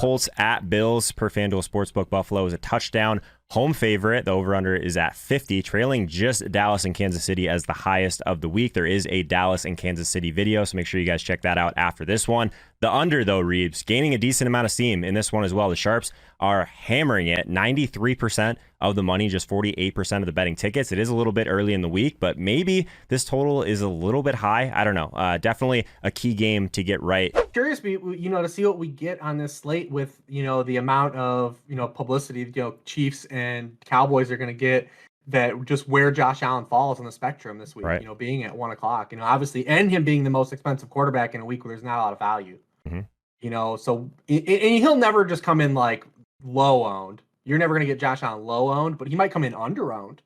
Colts at Bills per FanDuel Sportsbook. Buffalo is a touchdown home favorite. The over-under is at 50, trailing just Dallas and Kansas City as the highest of the week. There is a Dallas and Kansas City video, so make sure you guys check that out after this one. The under, though, Reeves, gaining a decent amount of steam in this one as well. The Sharps are hammering it. 93% of the money, just 48% of the betting tickets. It is a little bit early in the week, but maybe this total is a little bit high. I don't know. Definitely a key game to get right. Curious, to see what we get on this slate with, the amount of, publicity, Chiefs and Cowboys are going to get, that just where Josh Allen falls on the spectrum this week, right. Being at 1:00, obviously, and him being the most expensive quarterback in a week where there's not a lot of value, so, and he'll never just come in like low owned. You're never going to get Josh Allen low owned, but he might come in under owned.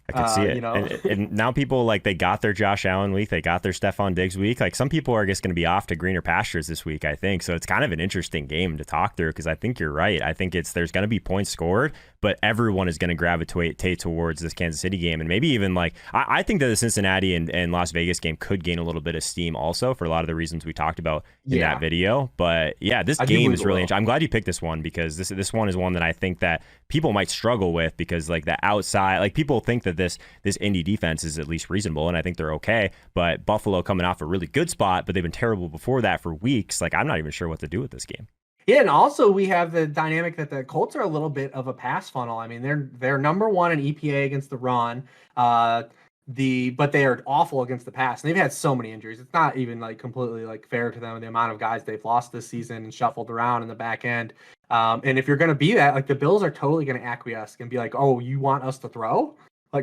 I could see it. And now people, they got their Josh Allen week. They got their Stephon Diggs week. Some people are just going to be off to greener pastures this week, I think. So it's kind of an interesting game to talk through because I think you're right. I think there's going to be points scored, but everyone is going to gravitate towards this Kansas City game. And maybe even I think that the Cincinnati and Las Vegas game could gain a little bit of steam also for a lot of the reasons we talked about in that video. But yeah, this game is really interesting. I'm glad you picked this one because this one is one that I think that people might struggle with because the outside, people think that this Indy defense is at least reasonable, and I think they're okay. But Buffalo coming off a really good spot, but they've been terrible before that for weeks. I'm not even sure what to do with this game. Yeah, and also we have the dynamic that the Colts are a little bit of a pass funnel. I mean, they're number one in EPA against the run, but they are awful against the pass. And they've had so many injuries. It's not even completely fair to them, the amount of guys they've lost this season and shuffled around in the back end. And if you're going to be that, the Bills are totally going to acquiesce and be like, "Oh, you want us to throw?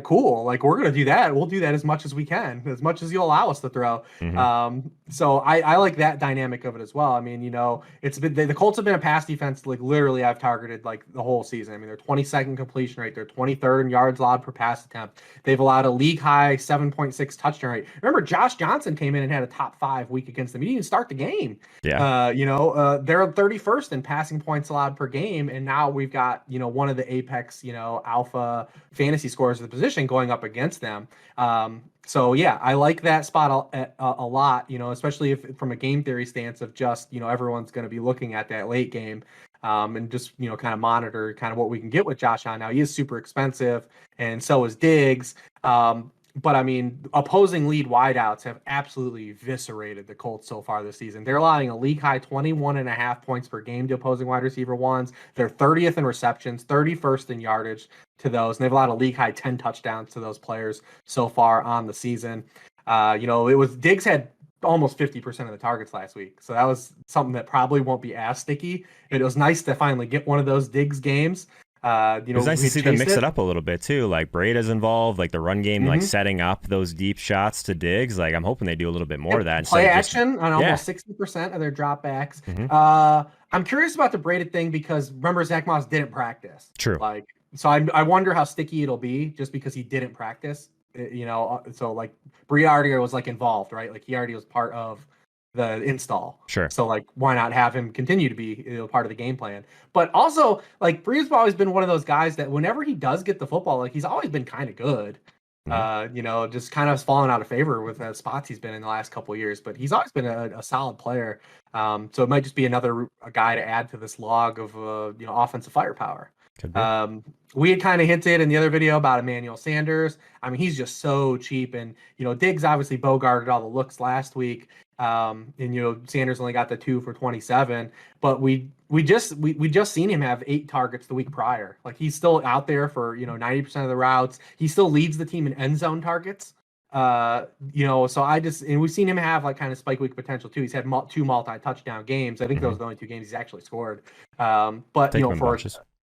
Cool. We're going to do that. We'll do that as much as we can, as much as you'll allow us to throw." So I like that dynamic of it as well. I mean, it's been, the Colts have been a pass defense, literally I've targeted the whole season. I mean, they're 22nd completion rate. They're 23rd in yards allowed per pass attempt. They've allowed a league high 7.6 touchdown rate. Remember, Josh Johnson came in and had a top 5 week against them. He didn't even start the game. Yeah. They're 31st in passing points allowed per game. And now we've got, one of the apex, alpha fantasy scorers of the position going up against them. So yeah, I like that spot a lot, especially if from a game theory stance of just, everyone's going to be looking at that late game, and just, kind of monitor kind of what we can get with Josh Allen. Now he is super expensive and so is Diggs. But I mean, opposing lead wideouts have absolutely eviscerated the Colts so far this season. They're allowing a league high 21.5 points per game to opposing wide receiver ones. They're 30th in receptions, 31st in yardage to those. And they've allowed a league high 10 touchdowns to those players so far on the season. Diggs had almost 50% of the targets last week. So that was something that probably won't be as sticky. It was nice to finally get one of those Diggs games. It was nice to see them mix it up a little bit too. Breda's involved, the run game, setting up those deep shots to Diggs. I'm hoping they do a little bit more of that. Play action on almost 60% of their dropbacks. I'm curious about the Breda thing because remember Zach Moss didn't practice. True. So I wonder how sticky it'll be just because he didn't practice. So Briardi was involved, right? He already was part of the install. Sure. So why not have him continue to be part of the game plan? But also Bree's always been one of those guys that whenever he does get the football, he's always been kind of good. Just kind of fallen out of favor with the spots he's been in the last couple of years, but he's always been a solid player. So it might just be another guy to add to this log of offensive firepower. We had kind of hinted in the other video about Emmanuel Sanders. I mean, he's just so cheap, and Diggs obviously bogarted all the looks last week. And Sanders only got the 2 for 27, but we just seen him have 8 targets the week prior. He's still out there for 90% of the routes. He still leads the team in end zone targets. So and we've seen him have kind of spike week potential too. He's had 2 multi-touchdown games. I think those are the only 2 games he's actually scored.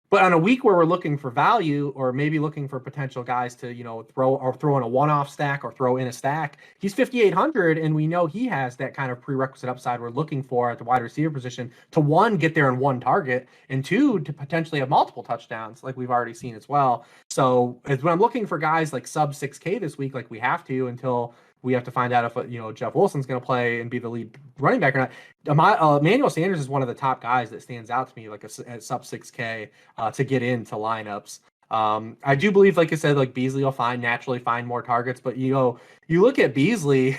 But on a week where we're looking for value or maybe looking for potential guys to, throw in a one-off stack or throw in a stack, he's 5,800, and we know he has that kind of prerequisite upside we're looking for at the wide receiver position to 1, get there in 1 target, and 2, to potentially have multiple touchdowns like we've already seen as well. So when I'm looking for guys sub 6K this week, we have to until we have to find out if Jeff Wilson's going to play and be the lead running back or not. Emmanuel Sanders is one of the top guys that stands out to me at sub 6K to get into lineups. I do believe, like I said, Beasley will naturally find more targets, but you look at Beasley,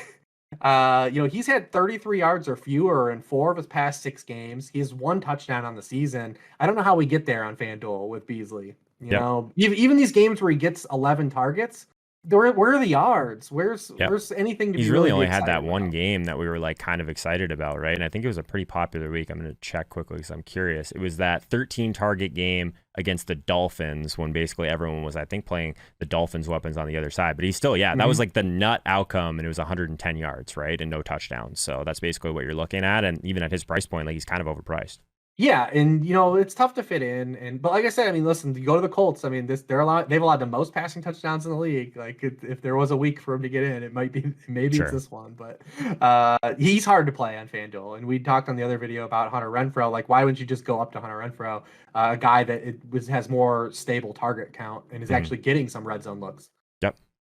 He's had 33 yards or fewer in 4 of his past 6 games. He has 1 touchdown on the season. I don't know how we get there on FanDuel with Beasley. Even these games where he gets 11 targets, where are the yards? Where's anything to be He's really only be had that excited one about? game that we were like kind of excited about, right? And I think it was a pretty popular week. I'm going to check quickly because I'm curious. It was that 13 target game against the Dolphins when basically everyone was, I think, playing the Dolphins weapons on the other side. But he's still, that was like the nut outcome, and it was 110 yards, right? And no touchdowns. So that's basically what you're looking at. And even at his price point, like he's kind of overpriced. Yeah, and it's tough to fit in, but like I said, I mean, listen, you go to the Colts. I mean, they've allowed the most passing touchdowns in the league. Like, if there was a week for him to get in, maybe it's this one, but he's hard to play on FanDuel. And we talked on the other video about Hunter Renfrow. Like, why wouldn't you just go up to Hunter Renfrow, a guy that has more stable target count and is actually getting some red zone looks?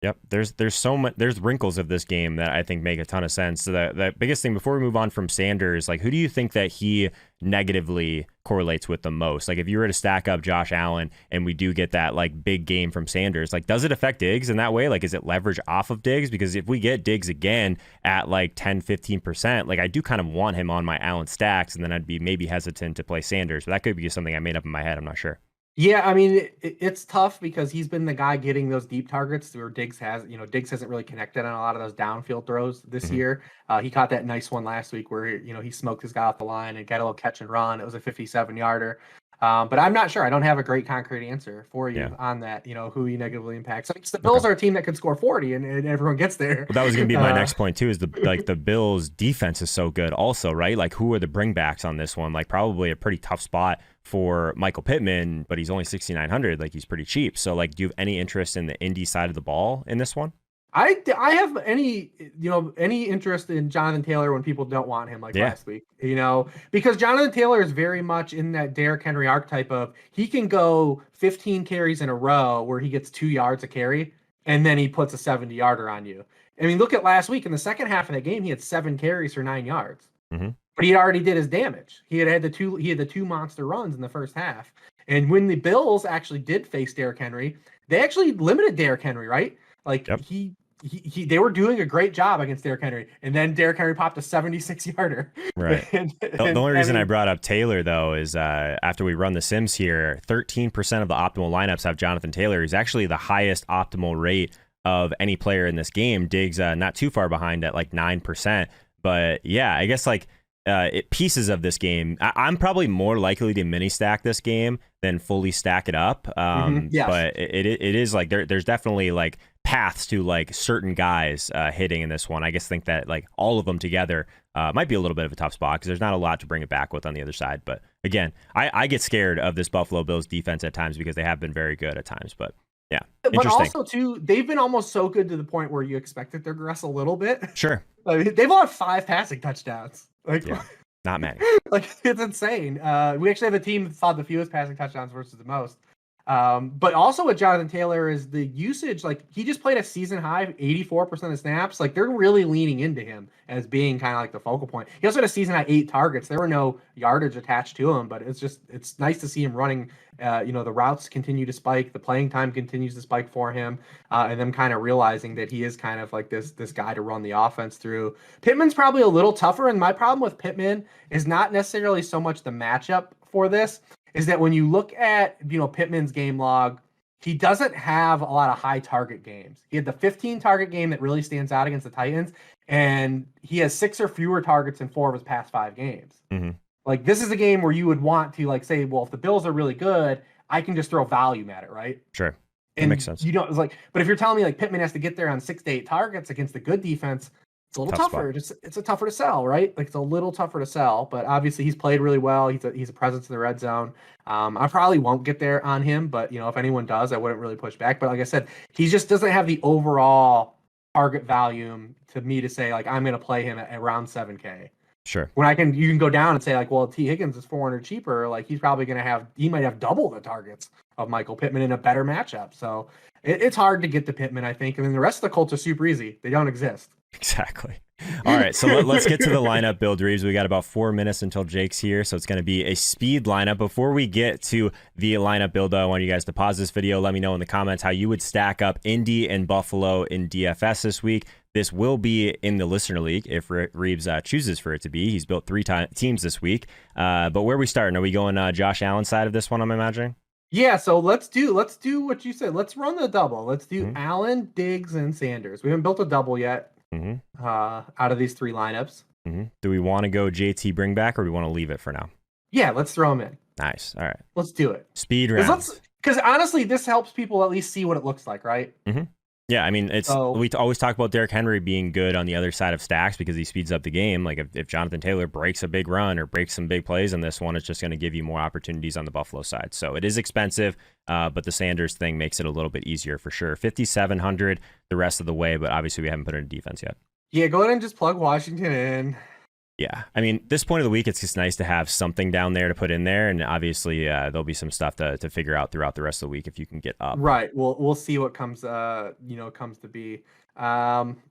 Yep. There's so much. There's wrinkles of this game that I think make a ton of sense. So the biggest thing before we move on from Sanders, like who do you think that he negatively correlates with the most? Like if you were to stack up Josh Allen and we do get that like big game from Sanders, like does it affect Diggs in that way? Like is it leverage off of Diggs? Because if we get Diggs again at like 10-15%, like I do kind of want him on my Allen stacks, and then I'd be maybe hesitant to play Sanders. But that could be something I made up in my head. I'm not sure. Yeah, I mean it's tough because he's been the guy getting those deep targets where Diggs hasn't really connected on a lot of those downfield throws this year. He caught that nice one last week where he smoked his guy off the line and got a little catch and run. It was a 57-yarder. But I'm not sure. I don't have a great concrete answer for you on that. Who he negatively impacts. I mean, the Bills are a team that could score 40 and everyone gets there. Well, that was going to be my next point too. Is the Bills' defense is so good, also, right? Like, who are the bringbacks on this one? Like, probably a pretty tough spot for Michael Pittman, but he's only 6,900. Like, he's pretty cheap. So, like, do you have any interest in the Indy side of the ball in this one? I have any interest in Jonathan Taylor when people don't want him last week, because Jonathan Taylor is very much in that Derrick Henry archetype of he can go 15 carries in a row where he gets 2 yards a carry and then he puts a 70-yarder on you. I mean, look at last week in the second half of the game, he had 7 carries for 9 yards, but he already did his damage. He had the two monster runs in the first half. And when the Bills actually did face Derrick Henry, they actually limited Derrick Henry, right? Like they were doing a great job against Derrick Henry, and then Derrick Henry popped a 76-yarder. Right. The only reason I brought up Taylor, though, is after we run the Sims here, 13% of the optimal lineups have Jonathan Taylor. He's actually the highest optimal rate of any player in this game. Diggs not too far behind at like 9%. But yeah, I guess like pieces of this game, I'm probably more likely to mini stack this game than fully stack it up. Yes. But it is like there's definitely like paths to like certain guys hitting in this one. I guess think that like all of them together might be a little bit of a tough spot because there's not a lot to bring it back with on the other side. But again, I get scared of this Buffalo Bills defense at times because they have been very good at times. But yeah, but also too, they've been almost so good to the point where you expect it to regress a little bit. Sure. They've allowed 5 passing touchdowns. Like, not many. Like, it's insane. We actually have a team that saw the fewest passing touchdowns versus the most. But also with Jonathan Taylor is the usage, like he just played a season high 84% of snaps. Like they're really leaning into him as being kind of like the focal point. He also had a season high 8 targets. There were no yardage attached to him, but it's nice to see him running. The routes continue to spike, the playing time continues to spike for him, and them kind of realizing that he is kind of like this guy to run the offense through. Pittman's probably a little tougher, and my problem with Pittman is not necessarily so much the matchup for this. Is that when you look at, Pittman's game log, he doesn't have a lot of high target games. He had the 15 target game that really stands out against the Titans, and he has 6 or fewer targets in 4 of his past 5 games. Like, this is a game where you would want to, like, say, well, if the Bills are really good, I can just throw volume at it, right? Sure. That makes sense. It's like, but if you're telling me, like, Pittman has to get there on 6 to 8 targets against a good defense, it's a little tougher. It's a tougher to sell, right? Like it's a little tougher to sell, but obviously he's played really well. He's a presence in the red zone. I probably won't get there on him, but if anyone does, I wouldn't really push back. But like I said, he just doesn't have the overall target volume to me to say like I'm going to play him at around 7K. Sure. When you can go down and say like, well, T Higgins is 400 cheaper. Like he might have double the targets of Michael Pittman in a better matchup. So it's hard to get to Pittman, I think. And then the rest of the Colts are super easy. They don't exist. Exactly. All right, so let's get to the lineup build, Reeves. We got about 4 minutes until Jake's here, so it's going to be a speed lineup. Before we get to the lineup build, I want you guys to pause this video. Let me know in the comments how you would stack up Indy and Buffalo in DFS this week. This will be in the listener league if Reeves chooses for it to be. He's built 3 teams this week. But where are we starting? Are we going Josh Allen side of this one, I'm imagining? Yeah, so let's do what you said. Let's run the double. Let's do Allen, Diggs, and Sanders. We haven't built a double yet. Out of these 3 lineups. Do we want to go JT bring back, or do we want to leave it for now? Yeah, let's throw him in. Nice. All right. Let's do it. Speed rounds. Because honestly, this helps people at least see what it looks like, right? Yeah, I mean, we always talk about Derrick Henry being good on the other side of stacks because he speeds up the game. Like if Jonathan Taylor breaks a big run or breaks some big plays in this one, it's just going to give you more opportunities on the Buffalo side. So it is expensive, but the Sanders thing makes it a little bit easier for sure. 5,700 the rest of the way, but obviously we haven't put in a defense yet. Yeah, go ahead and just plug Washington in. Yeah, I mean, this point of the week, it's just nice to have something down there to put in there, and obviously there'll be some stuff to figure out throughout the rest of the week if you can get up. Right. We'll see what comes comes to be.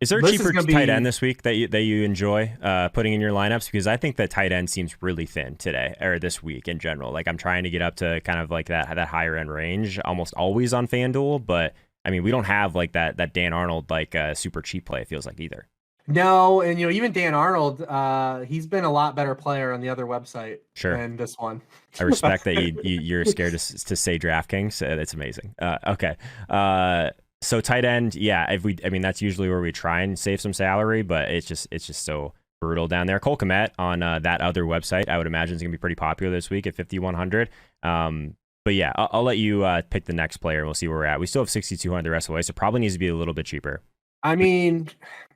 Is there a cheaper tight end this week that you enjoy putting in your lineups? Because I think that tight end seems really thin today or this week in general. Like I'm trying to get up to kind of like that higher end range almost always on FanDuel, but I mean we don't have like that Dan Arnold like super cheap play. It feels like either. No, and even Dan Arnold, he's been a lot better player on the other website than this one. I respect that you're scared to say DraftKings. It's amazing. Okay. So tight end, yeah. I mean that's usually where we try and save some salary, but it's just so brutal down there. Cole Kmet on that other website, I would imagine is gonna be pretty popular this week at 5,100. But yeah, I'll let you pick the next player and we'll see where we're at. We still have 6,200 the rest of the way, so probably needs to be a little bit cheaper. I mean,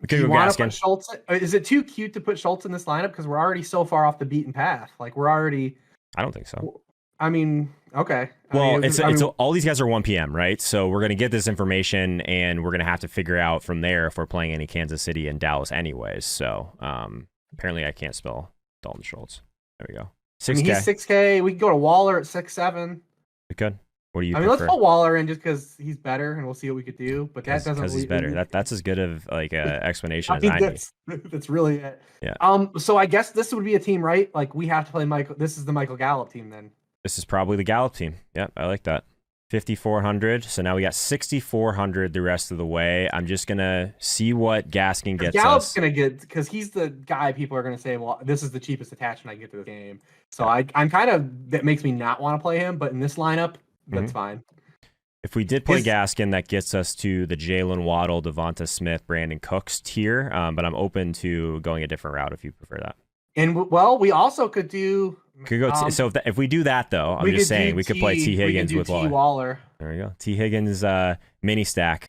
do you want to put Schultz? Is it too cute to put Schultz in this lineup because we're already so far off the beaten path? Like we're already. I don't think so. I mean, okay. Well, it's all these guys are 1 p.m. right? So we're gonna get this information and we're gonna have to figure out from there if we're playing any Kansas City and Dallas anyways. So apparently I can't spell Dalton Schultz. There we go. 6K. I mean, he's 6K. We can go to Waller at 6-7. We could. What do you? Let's put Waller in just because he's better, and we'll see what we could do. But that doesn't. Because he's better. That's as good of like explanation as I need. That's really it. Yeah. So I guess this would be a team, right? Like we have to play Michael. This is the Michael Gallup team then. This is probably the Gallup team. Yep, I like that. 5,400. So now we got 6,400 the rest of the way. I'm just gonna see what Gaskin gets. Gallup's gonna get because he's the guy people are gonna say, well, this is the cheapest attachment I get to the game. So I'm kind of that makes me not want to play him. But in this lineup. That's fine. If we did play Gaskin, that gets us to the Jalen Waddle, Devonta Smith, Brandon Cooks tier. But I'm open to going a different route if you prefer that. And well, we also could do. So if we do that though, I'm just saying we could play T Higgins with Waller. There we go. T Higgins mini stack